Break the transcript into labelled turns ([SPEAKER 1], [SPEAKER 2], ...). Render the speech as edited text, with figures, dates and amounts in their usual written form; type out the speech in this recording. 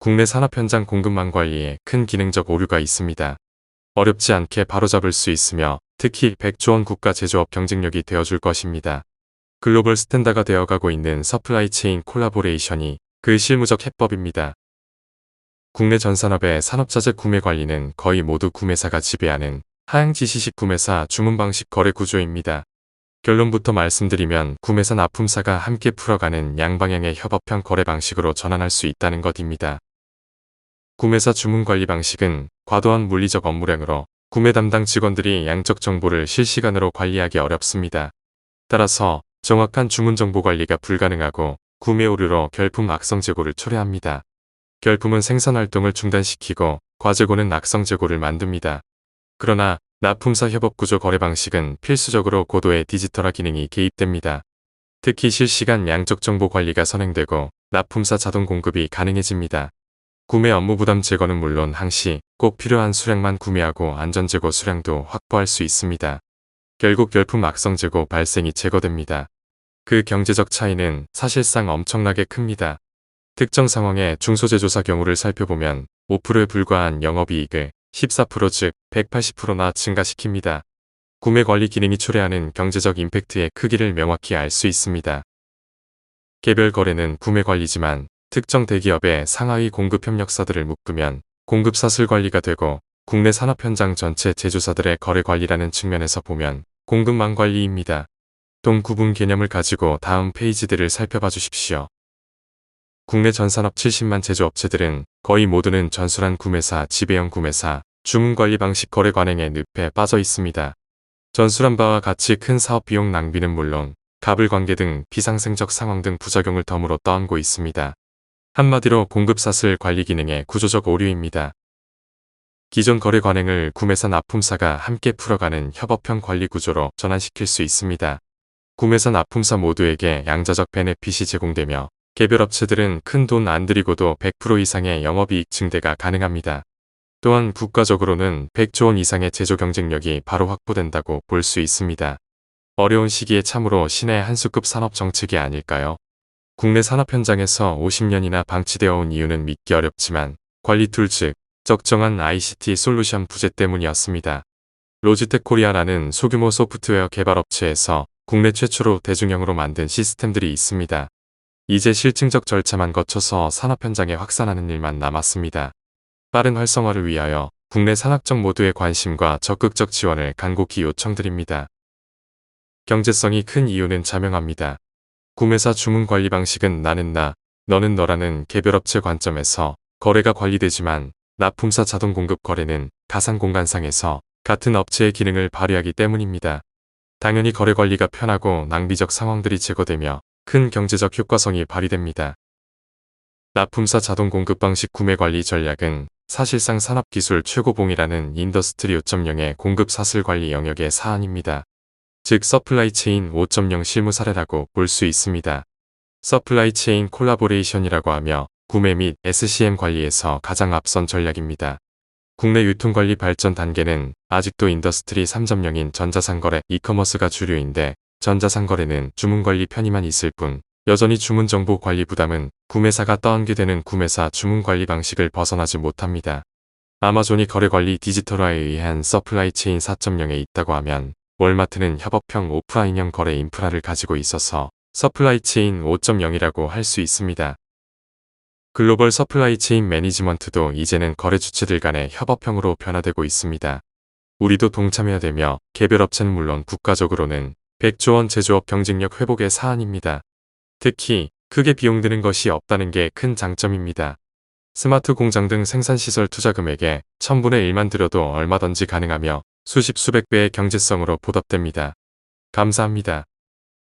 [SPEAKER 1] 국내 산업 현장 공급망 관리에 큰 기능적 오류가 있습니다. 어렵지 않게 바로잡을 수 있으며 특히 100조 원 국가 제조업 경쟁력이 되어줄 것입니다. 글로벌 스탠다가 되어가고 있는 서플라이 체인 콜라보레이션이 그 실무적 해법입니다. 국내 전산업의 산업자재 구매 관리는 거의 모두 구매사가 지배하는 하향지시식 구매사 주문 방식 거래 구조입니다. 결론부터 말씀드리면 구매사 납품사가 함께 풀어가는 양방향의 협업형 거래 방식으로 전환할 수 있다는 것입니다. 구매사 주문 관리 방식은 과도한 물리적 업무량으로 구매 담당 직원들이 양적 정보를 실시간으로 관리하기 어렵습니다. 따라서 정확한 주문 정보 관리가 불가능하고 구매 오류로 결품 악성 재고를 초래합니다. 결품은 생산 활동을 중단시키고 과재고는 악성 재고를 만듭니다. 그러나 납품사 협업 구조 거래 방식은 필수적으로 고도의 디지털화 기능이 개입됩니다. 특히 실시간 양적 정보 관리가 선행되고 납품사 자동 공급이 가능해집니다. 구매 업무 부담 제거는 물론 항시 꼭 필요한 수량만 구매하고 안전재고 수량도 확보할 수 있습니다. 결국 결품 악성 재고 발생이 제거됩니다. 그 경제적 차이는 사실상 엄청나게 큽니다. 특정 상황의 중소제조사 경우를 살펴보면 5%에 불과한 영업이익을 14% 즉 180%나 증가시킵니다. 구매 관리 기능이 초래하는 경제적 임팩트의 크기를 명확히 알 수 있습니다. 개별 거래는 구매 관리지만 특정 대기업의 상하위 공급 협력사들을 묶으면 공급 사슬 관리가 되고 국내 산업 현장 전체 제조사들의 거래 관리라는 측면에서 보면 공급망 관리입니다. 동구분 개념을 가지고 다음 페이지들을 살펴봐 주십시오. 국내 전산업 70만 제조업체들은 거의 모두는 전술한 구매사, 지배형 구매사, 주문관리 방식 거래 관행의 늪에 빠져 있습니다. 전술한 바와 같이 큰 사업 비용 낭비는 물론 갑을 관계 등 비상생적 상황 등 부작용을 덤으로 떠안고 있습니다. 한마디로 공급사슬 관리 기능의 구조적 오류입니다. 기존 거래 관행을 구매사 납품사가 함께 풀어가는 협업형 관리 구조로 전환시킬 수 있습니다. 구매사 납품사 모두에게 양자적 베네핏이 제공되며 개별 업체들은 큰 돈 안 들이고도 100% 이상의 영업이익 증대가 가능합니다. 또한 국가적으로는 100조 원 이상의 제조 경쟁력이 바로 확보된다고 볼 수 있습니다. 어려운 시기에 참으로 신의 한 수급 산업 정책이 아닐까요? 국내 산업 현장에서 50년이나 방치되어 온 이유는 믿기 어렵지만 관리 툴 즉 적정한 ICT 솔루션 부재 때문이었습니다. 로지텍 코리아라는 소규모 소프트웨어 개발 업체에서 국내 최초로 대중형으로 만든 시스템들이 있습니다. 이제 실증적 절차만 거쳐서 산업 현장에 확산하는 일만 남았습니다. 빠른 활성화를 위하여 국내 산학적 모두의 관심과 적극적 지원을 간곡히 요청드립니다. 경제성이 큰 이유는 자명합니다. 구매사 주문 관리 방식은 나는 나, 너는 너라는 개별업체 관점에서 거래가 관리되지만 납품사 자동 공급 거래는 가상 공간상에서 같은 업체의 기능을 발휘하기 때문입니다. 당연히 거래 관리가 편하고 낭비적 상황들이 제거되며 큰 경제적 효과성이 발휘됩니다. 납품사 자동 공급 방식 구매 관리 전략은 사실상 산업기술 최고봉이라는 인더스트리 5.0의 공급 사슬 관리 영역의 사안입니다. 즉 서플라이 체인 5.0 실무 사례라고 볼 수 있습니다. 서플라이 체인 콜라보레이션이라고 하며 구매 및 SCM 관리에서 가장 앞선 전략입니다. 국내 유통관리 발전 단계는 아직도 인더스트리 3.0인 전자상거래, 이커머스가 주류인데 전자상거래는 주문관리 편의만 있을 뿐 여전히 주문정보 관리 부담은 구매사가 떠안게 되는 구매사 주문관리 방식을 벗어나지 못합니다. 아마존이 거래관리 디지털화에 의한 서플라이 체인 4.0에 있다고 하면 월마트는 협업형 오프라인형 거래 인프라를 가지고 있어서 서플라이 체인 5.0이라고 할 수 있습니다. 글로벌 서플라이 체인 매니지먼트도 이제는 거래 주체들 간의 협업형으로 변화되고 있습니다. 우리도 동참해야 되며 개별 업체는 물론 국가적으로는 100조 원 제조업 경쟁력 회복의 사안입니다. 특히 크게 비용드는 것이 없다는 게 큰 장점입니다. 스마트 공장 등 생산시설 투자 금액의 1000분의 1만 들여도 얼마든지 가능하며 수십 수백 배의 경제성으로 보답됩니다. 감사합니다.